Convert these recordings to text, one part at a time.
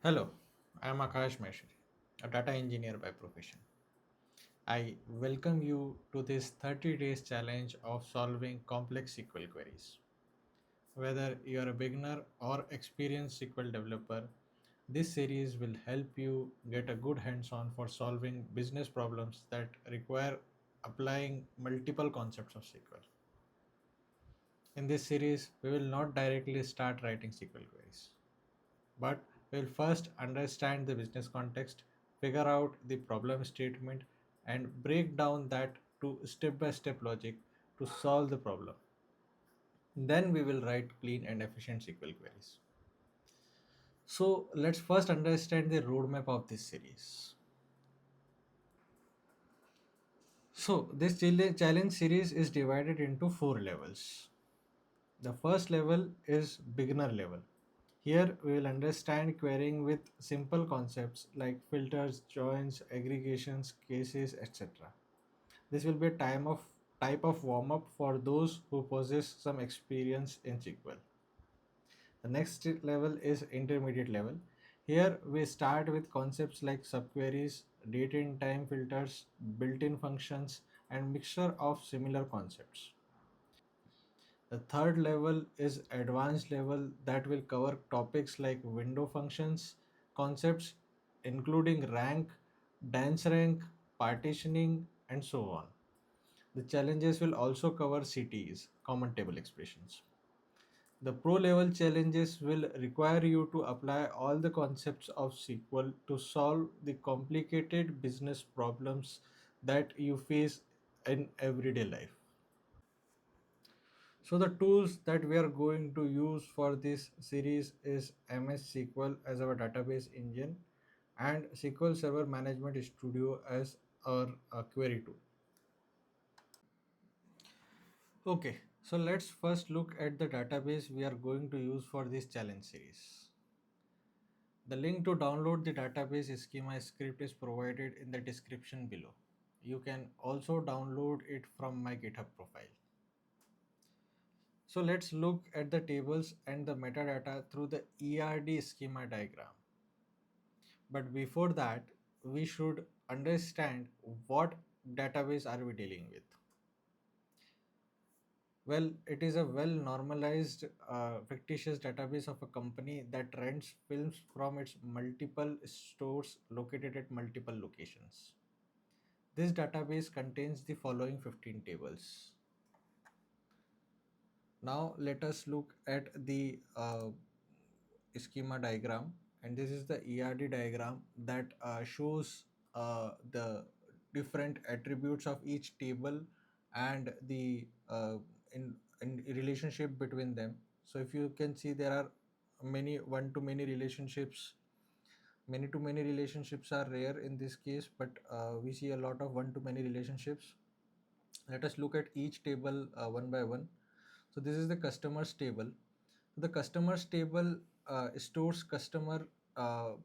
Hello, I am Akash Meshri, a data engineer by profession. I welcome you to this 30 days challenge of solving complex SQL queries. Whether you are a beginner or experienced SQL developer, this series will help you get a good hands on for solving business problems that require applying multiple concepts of SQL. In this series, we will not directly start writing SQL queries. But we'll first understand the business context, figure out the problem statement, and break down that to step by step logic to solve the problem. Then we will write clean and efficient SQL queries. So let's first understand the roadmap of this series. So this challenge series is divided into four levels. The first level is beginner level. Here we will understand querying with simple concepts like filters, joins, aggregations, cases, etc. This will be a type of warm up for those who possess some experience in SQL. The next level is intermediate level. Here we start with concepts like subqueries, date and time filters, built-in functions, and mixture of similar concepts. The third level is advanced level that will cover topics like window functions, concepts including rank, dance rank, partitioning, and so on. The challenges will also cover CTEs, common table expressions. The pro level challenges will require you to apply all the concepts of SQL to solve the complicated business problems that you face in everyday life. So the tools that we are going to use for this series is MS SQL as our database engine and SQL Server Management Studio as our query tool. Okay, so let's first look at the database we are going to use for this challenge series. The link to download the database schema script is provided in the description below. You can also download it from my GitHub profile. So let's look at the tables and the metadata through the ERD schema diagram. But before that, we should understand what database are we dealing with. Well, it is a well normalized fictitious database of a company that rents films from its multiple stores located at multiple locations. This database contains the following 15 tables. Now let us look at the schema diagram, and this is the ERD diagram that shows the different attributes of each table and the in relationship between them. So if you can see, there are many one to many relationships. Many to many relationships are rare in this case, but we see a lot of one to many relationships. Let us look at each table one by one. So this is the customers table. The customers table stores customer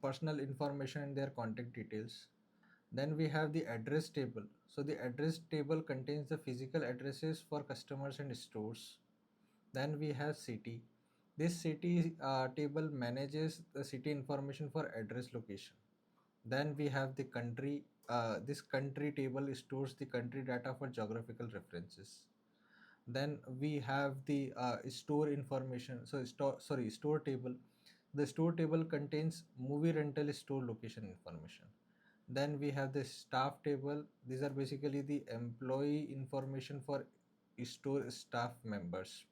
personal information and their contact details. Then we have the address table. So the address table contains the physical addresses for customers and stores. Then we have city. This city table manages the city information for address location. Then we have the country. This country table stores the country data for geographical references. Then we have the store information. So store table. The store table contains movie rental store location information. Then we have the staff table. These are basically the employee information for store staff members.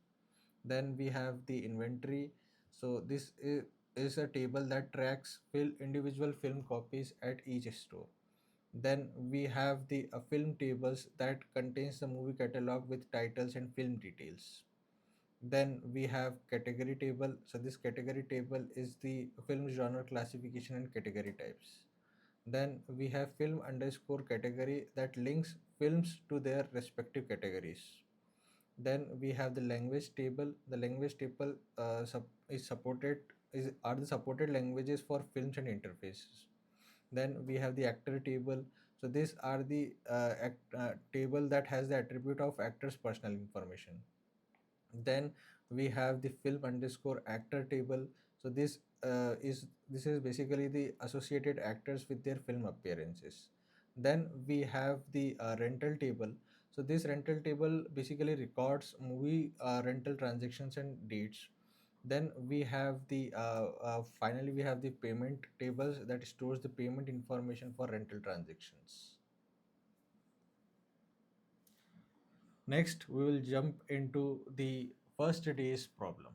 Then we have the inventory. So is a table that tracks individual film copies at each store. Then we have the film tables that contains the movie catalog with titles and film details. Then we have category table. So this category table is the film genre classification and category types. Then we have film underscore category that links films to their respective categories. Then we have the language table. The language table is supported is are the supported languages for films and interfaces. Then we have the actor table. So these are the table that has the attribute of actor's personal information. Then we have the film underscore actor table. So this is this is basically the associated actors with their film appearances. Then we have the rental table. So this rental table basically records movie rental transactions and dates. Then we have the finally we have the payment tables that stores the payment information for rental transactions. Next, we will jump into the first day's problem.